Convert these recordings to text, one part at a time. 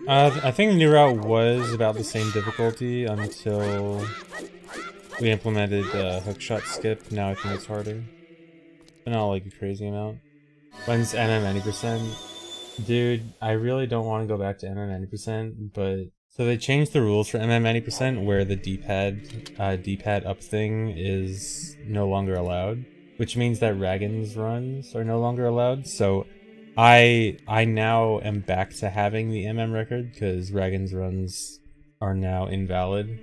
I think the new route was about the same difficulty until we implemented hookshot skip. Now I think it's harder. But not like a crazy amount. When's MM 90%? Dude, I really don't want to go back to MM 90%, but so they changed the rules for MM 90% where the D-pad up thing is no longer allowed, which means that Raggan's runs are no longer allowed. So I now am back to having the MM record because Raggan's runs are now invalid,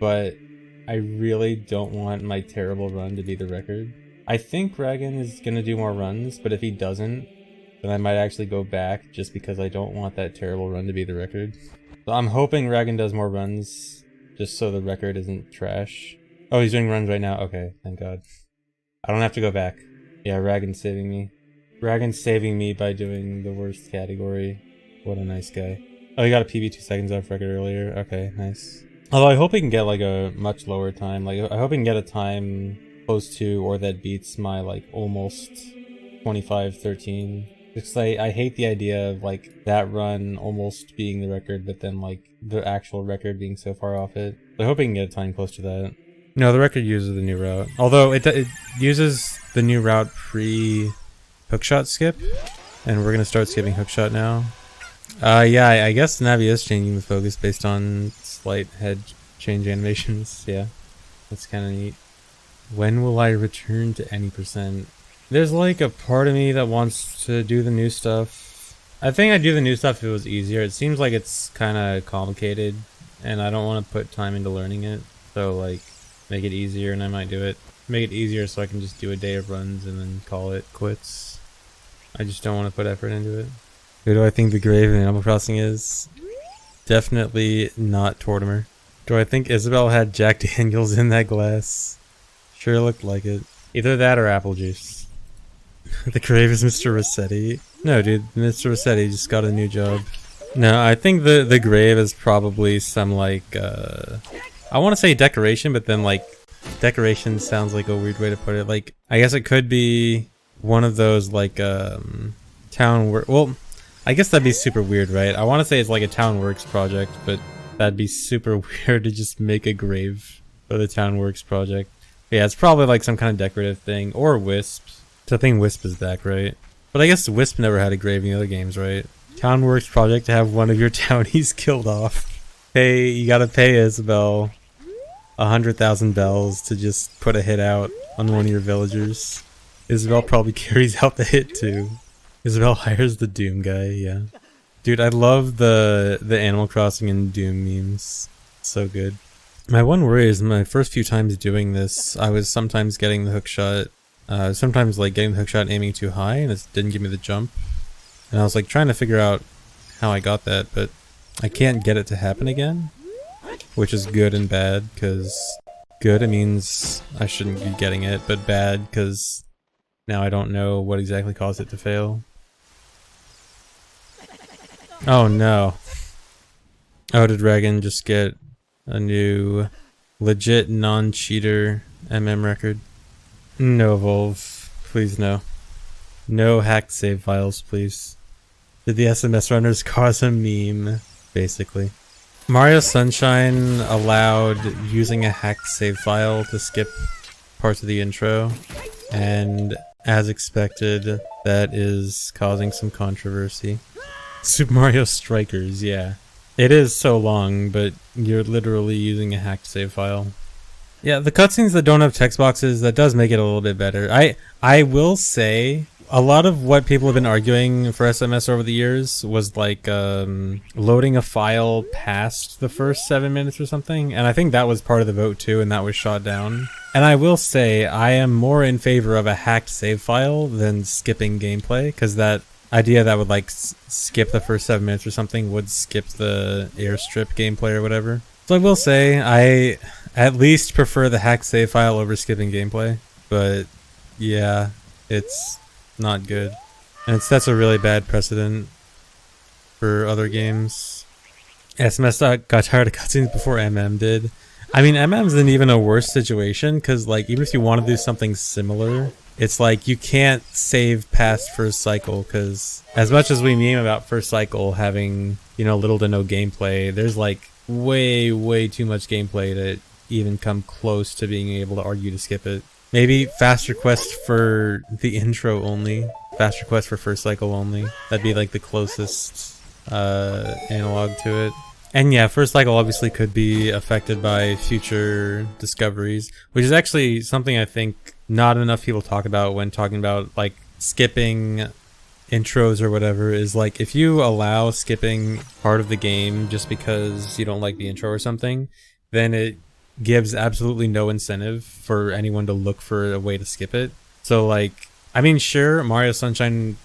but I really don't want my terrible run to be the record. I think Raggan is gonna do more runs, but if he doesn't, then I might actually go back just because I don't want that terrible run to be the record. So I'm hoping Raggan does more runs just so the record isn't trash. Oh, he's doing runs right now? Okay, thank God. I don't have to go back. Yeah, Raggan's saving me. Raggan's saving me by doing the worst category. What a nice guy. Oh, he got a PB 2 seconds off record earlier. Okay, nice. Although I hope he can get like a much lower time. Like I hope he can get a time close to or that beats my like almost 25:13. Because I hate the idea of like that run almost being the record, but then like the actual record being so far off it. I hope he can get a time close to that. No, the record uses the new route. Although it uses the new route pre hookshot skip, and we're gonna start skipping hookshot now. Yeah, I guess Navi is changing the focus based on slight head change animations. Yeah, that's kind of neat. When will I return to any percent? There's like a part of me that wants to do the new stuff. I think I'd do the new stuff if it was easier. It seems like it's kind of complicated, and I don't want to put time into learning it. So like, make it easier, and I might do it. Make it easier so I can just do a day of runs and then call it quits. I just don't want to put effort into it. Who do I think the grave in Animal Crossing is? Definitely not Tortimer. Do I think Isabelle had Jack Daniels in that glass? Sure looked like it. Either that or apple juice. The grave is Mr. Rossetti. No, dude, Mr. Rossetti just got a new job. No, I think the grave is probably some like, I want to say decoration, but then like, decoration sounds like a weird way to put it. Like, I guess it could be one of those like town work. Well, I guess that'd be super weird, right? I want to say it's like a town works project, but that'd be super weird to just make a grave for the town works project. But yeah, it's probably like some kind of decorative thing or Wisp. So I think Wisp is back, right? But I guess Wisp never had a grave in the other games, right? Town works project to have one of your townies killed off. Hey, you gotta pay Isabelle 100,000 bells to just put a hit out on one of your villagers. Isabelle probably carries out the hit too. Isabelle hires the Doom guy, yeah. Dude, I love the Animal Crossing and Doom memes. So good. My one worry is my first few times doing this, I was sometimes getting the hookshot, sometimes like getting the hookshot aiming too high and it didn't give me the jump. And I was like trying to figure out how I got that, but I can't get it to happen again. Which is good and bad, because good, it means I shouldn't be getting it, but bad, because now I don't know what exactly caused it to fail. Oh no. Oh, did Raggan just get a new legit non-cheater MM record? No, Volv. Please no. No hacked save files, please. Did the SMS runners cause a meme? Basically. Mario Sunshine allowed using a hacked save file to skip parts of the intro, and as expected, that is causing some controversy. Super Mario Strikers, yeah. It is so long, but you're literally using a hacked save file. Yeah, the cutscenes that don't have text boxes, that does make it a little bit better. I will say, a lot of what people have been arguing for SMS over the years was like loading a file past the first 7 minutes or something, and I think that was part of the vote too, and that was shot down. And I will say, I am more in favor of a hacked save file than skipping gameplay, because that idea that would like skip the first 7 minutes or something would skip the airstrip gameplay or whatever. So I will say, I at least prefer the hacked save file over skipping gameplay, but yeah, it's not good. And it sets a really bad precedent for other games. SMS got tired of cutscenes before MM did. I mean, MM's in even a worse situation because, like, even if you want to do something similar, it's like you can't save past first cycle because as much as we meme about first cycle having, you know, little to no gameplay, there's like way too much gameplay to even come close to being able to argue to skip it. Maybe faster quest for the intro only, faster quest for first cycle only. That'd be like the closest analog to it. And yeah, first cycle obviously could be affected by future discoveries, which is actually something I think not enough people talk about when talking about like skipping intros or whatever, is like if you allow skipping part of the game just because you don't like the intro or something, then it gives absolutely no incentive for anyone to look for a way to skip it. So like, I mean, sure, Mario Sunshine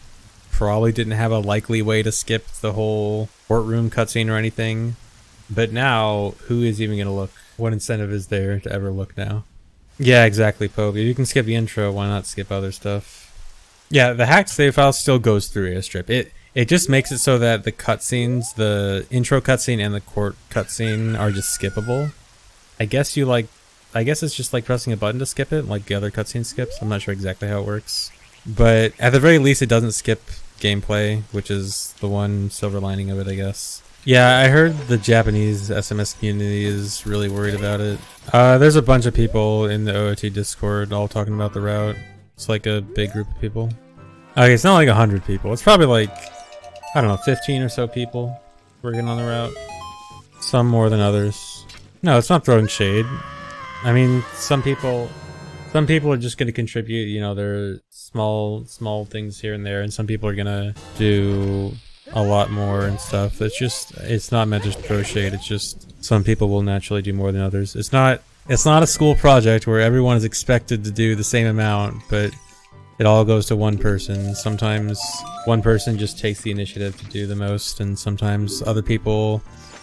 probably didn't have a likely way to skip the whole courtroom cutscene or anything, but now who is even gonna look? What incentive is there to ever look now? Yeah, exactly, Pope. If you can skip the intro, why not skip other stuff? Yeah, the hacked save file still goes through airstrip. It just makes it so that the cutscenes, the intro cutscene and the court cutscene, are just skippable. I guess it's just like pressing a button to skip it, like the other cutscene skips. I'm not sure exactly how it works, but at the very least, it doesn't skip gameplay, which is the one silver lining of it, I guess. Yeah, I heard the Japanese SMS community is really worried about it. There's a bunch of people in the OOT Discord all talking about the route. It's like a big group of people. Okay, it's not like 100 people. It's probably like, I don't know, 15 or so people working on the route. Some more than others. No, it's not throwing shade. I mean, some people are just going to contribute, you know, their small things here and there, and some people are going to do a lot more and stuff. It's not meant to throw shade. It's just some people will naturally do more than others. It's not a school project where everyone is expected to do the same amount, but it all goes to one person. Sometimes one person just takes the initiative to do the most, and sometimes other people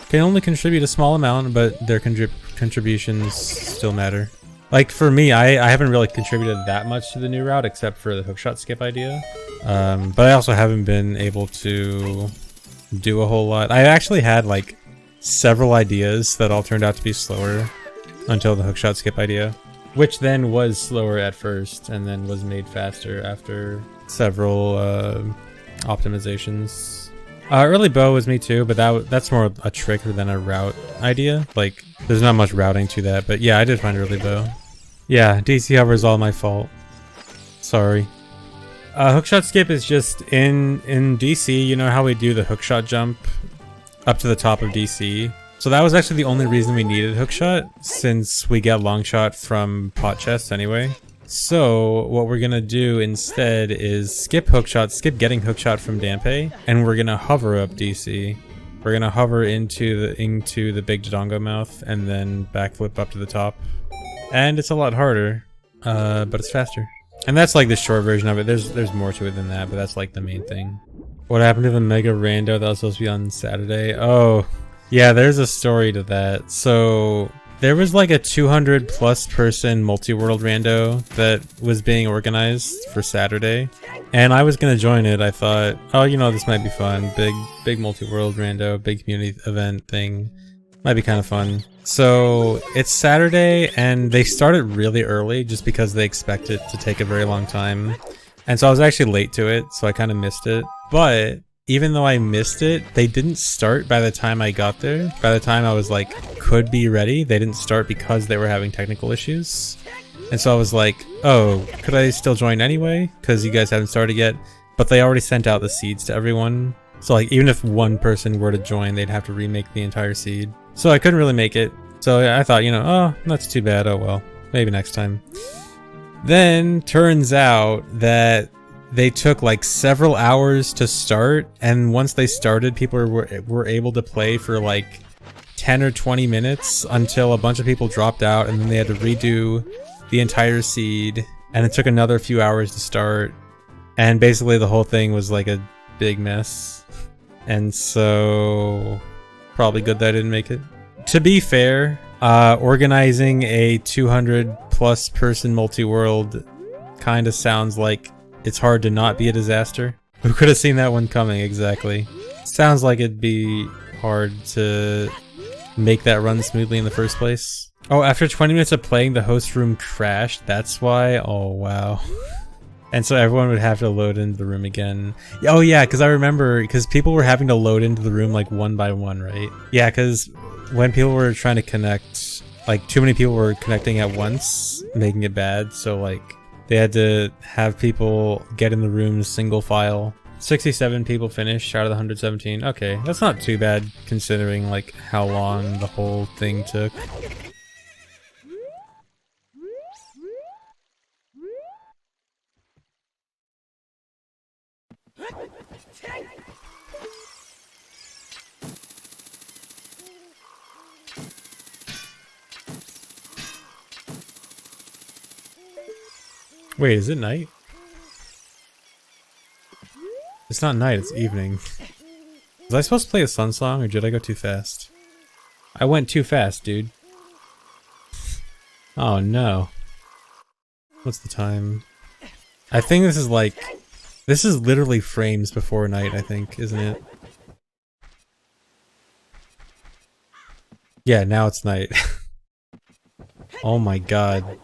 can only contribute a small amount, but their contributions still matter. Like for me, I haven't really contributed that much to the new route except for the hookshot skip idea. But I also haven't been able to do a whole lot. I actually had like several ideas that all turned out to be slower until the hookshot skip idea, which then was slower at first and then was made faster after several optimizations. Early bow was me too, but that's more a trick than a route idea. Like, there's not much routing to that, but yeah, I did find early bow. Yeah, DC hover is all my fault. Sorry. Hookshot skip is just in DC, you know how we do the hookshot jump up to the top of DC? So that was actually the only reason we needed hookshot, since we get longshot from pot chests anyway. So what we're gonna do instead is skip hookshot, skip getting hookshot from Dampe, and we're gonna hover up DC. We're gonna hover into the big Dodongo mouth and then backflip up to the top. And it's a lot harder, but it's faster. And that's like the short version of it. There's more to it than that, but that's like the main thing. What happened to the mega rando that was supposed to be on Saturday? Oh, yeah, there's a story to that. So there was like a 200 plus person multi-world rando that was being organized for Saturday, and I was gonna join it. I thought, oh, you know, this might be fun. Big multi-world rando, big community event thing. Might be kind of fun. So it's Saturday, and they started really early just because they expect it to take a very long time. And so I was actually late to it, so I kind of missed it. But even though I missed it, they didn't start by the time I got there. By the time I was like, could be ready, they didn't start because they were having technical issues. And so I was like, oh, could I still join anyway? Because you guys haven't started yet. But they already sent out the seeds to everyone. So like, even if one person were to join, they'd have to remake the entire seed. So I couldn't really make it. So I thought, you know, oh, that's too bad. Oh well, maybe next time. Then turns out that they took like several hours to start, and once they started, people were able to play for like 10 or 20 minutes until a bunch of people dropped out, and then they had to redo the entire seed, and it took another few hours to start, and basically the whole thing was like a big mess. And so probably good that I didn't make it. To be fair, organizing a 200 plus person multi-world kind of sounds like it's hard to not be a disaster. Who could have seen that one coming, exactly? Sounds like it'd be hard to make that run smoothly in the first place. Oh, after 20 minutes of playing, the host room crashed. That's why? Oh, wow. And so everyone would have to load into the room again. Oh yeah, because I remember, because people were having to load into the room like one by one, right? Yeah, because when people were trying to connect, like too many people were connecting at once, making it bad. So like they had to have people get in the room single file. 67 people finished out of the 117. Okay, that's not too bad considering like how long the whole thing took. Wait, is it night? It's not night, it's evening. Was I supposed to play a Sun song or did I go too fast? I went too fast, dude. Oh no. What's the time? I think this is like... This is literally frames before night, I think, isn't it? Yeah, now it's night. Oh my god.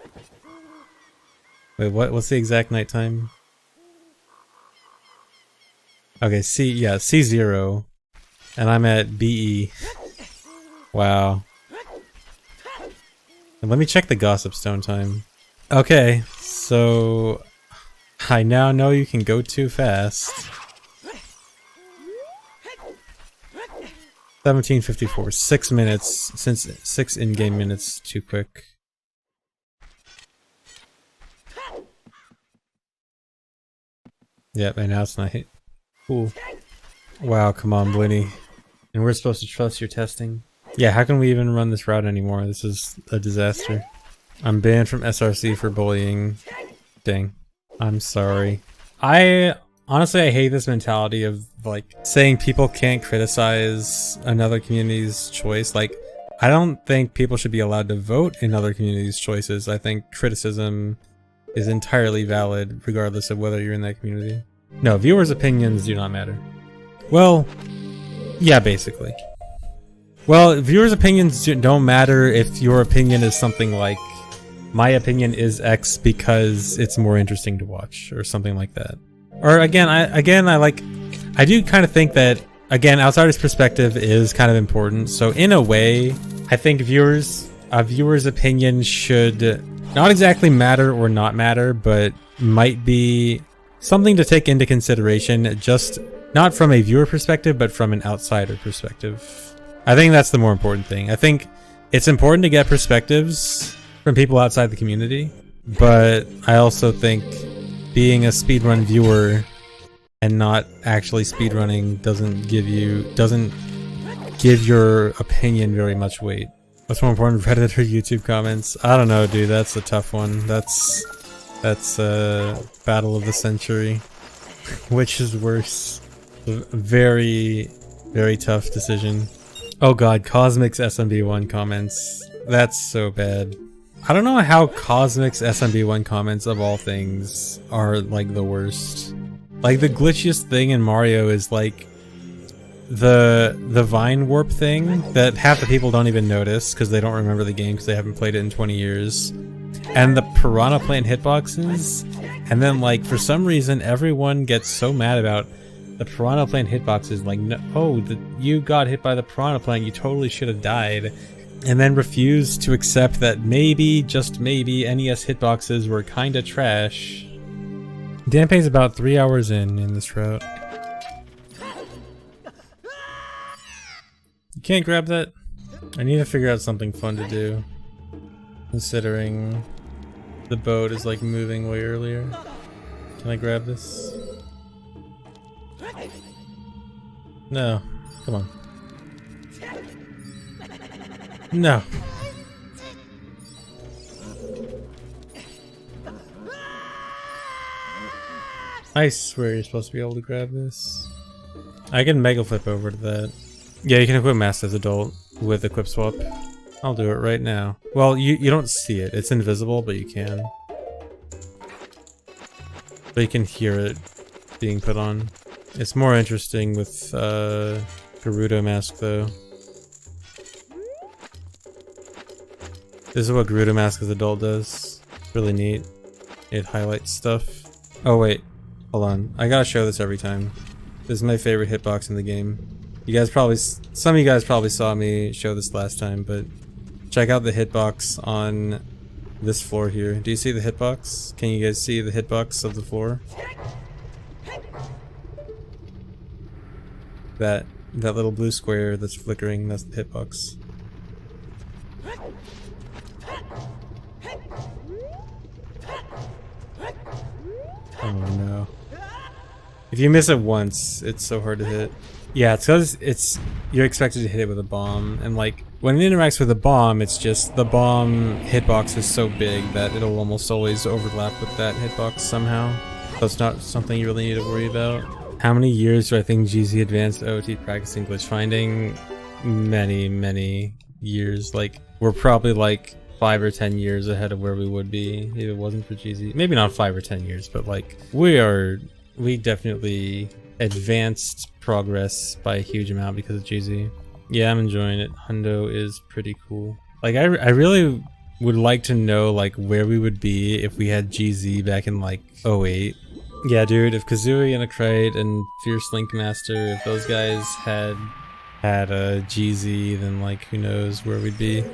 Wait, what's the exact night time? Okay, C0. And I'm at BE. Wow. And let me check the Gossip Stone time. Okay, so... I now know you can go too fast. 17:54. 6 minutes, since 6 in-game minutes too quick. Yep, and now it's night. Cool. Wow, come on, Blinny. And we're supposed to trust your testing? Yeah, how can we even run this route anymore? This is a disaster. I'm banned from SRC for bullying. Dang. I'm sorry. Honestly, I hate this mentality of, like, saying people can't criticize another community's choice. Like, I don't think people should be allowed to vote in other communities' choices. I think criticism is entirely valid, regardless of whether you're in that community. No, viewers' opinions do not matter. Well, yeah, basically. Well, viewers' opinions don't matter if your opinion is something like, my opinion is X because it's more interesting to watch, or something like that. Or again, I do kind of think that, again, outsider's perspective is kind of important. So in a way, I think a viewer's opinion should not exactly matter or not matter, but might be something to take into consideration, just not from a viewer perspective, but from an outsider perspective. I think that's the more important thing. I think it's important to get perspectives from people outside the community, but I also think being a speedrun viewer and not actually speedrunning doesn't give your opinion very much weight. What's more important, Reddit or YouTube comments? I don't know, dude. That's a tough one. That's battle of the century. Which is worse? Very, very tough decision. Oh god, Cosmic's SMB1 comments. That's so bad. I don't know how Cosmic's SMB1 comments, of all things, are like the worst. Like, the glitchiest thing in Mario is like the vine warp thing that half the people don't even notice because they don't remember the game because they haven't played it in 20 years. And the piranha plant hitboxes, and then like for some reason everyone gets so mad about the piranha plant hitboxes, like, no, oh, you got hit by the piranha plant, you totally should have died. And then refuse to accept that maybe, just maybe, NES hitboxes were kinda trash. Danpei's about 3 hours in this route. You can't grab that? I need to figure out something fun to do, considering the boat is like moving way earlier. Can I grab this? No. Come on. No. I swear you're supposed to be able to grab this. I can mega flip over to that. Yeah, you can equip Master's Adult with equip swap. I'll do it right now. Well, you don't see it. It's invisible, but you can. But you can hear it being put on. It's more interesting with Gerudo Mask, though. This is what Gerudo Mask as adult does. It's really neat. It highlights stuff. Oh wait, hold on. I gotta show this every time. This is my favorite hitbox in the game. You guys probably, some of you guys probably saw me show this last time, but check out the hitbox on this floor here. Do you see the hitbox? Can you guys see the hitbox of the floor? That little blue square that's flickering, that's the hitbox. Oh no. If you miss it once, it's so hard to hit. Yeah, it's because you're expected to hit it with a bomb, and like when it interacts with a bomb, it's just the bomb hitbox is so big that it'll almost always overlap with that hitbox somehow. So it's not something you really need to worry about. How many years do I think GZ advanced OOT practicing glitch finding? Many years. Like we're probably like 5 or 10 years ahead of where we would be if it wasn't for GZ. Maybe not 5 or 10 years, but like we definitely advanced progress by a huge amount because of GZ. Yeah, I'm enjoying it. Hundo is pretty cool. Like I really would like to know like where we would be if we had GZ back in like 08. Yeah, dude, if Kazooie and Akrite and Fierce Link Master, if those guys had a GZ, then like who knows where we'd be.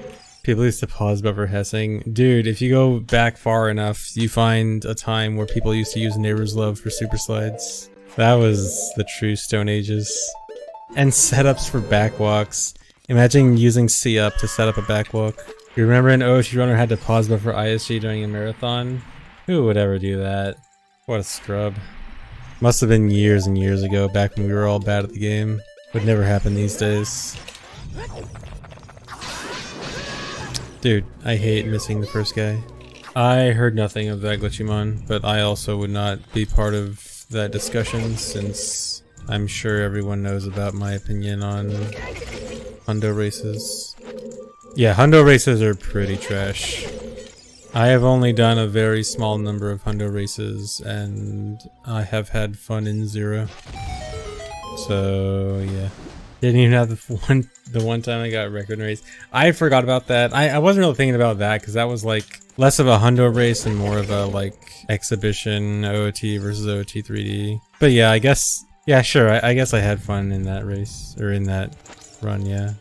People used to pause buffer Hessing. Dude, if you go back far enough, you find a time where people used to use Neighbor's Love for super slides. That was the true Stone Ages. And setups for backwalks. Imagine using C up to set up a backwalk. You remember an OOT runner had to pause buffer ISG during a marathon? Who would ever do that? What a scrub. Must have been years and years ago, back when we were all bad at the game. Would never happen these days. Dude, I hate missing the first guy. I heard nothing of that Glitchymon, but I also would not be part of that discussion since I'm sure everyone knows about my opinion on Hundo races. Yeah, Hundo races are pretty trash. I have only done a very small number of Hundo races and I have had fun in 0. So yeah. Didn't even have the one time I got record race. I forgot about that. I wasn't really thinking about that because that was like less of a Hundo race and more of a like exhibition OOT versus OOT 3D. But yeah, I guess, yeah, sure. I guess I had fun in that race or in that run, yeah.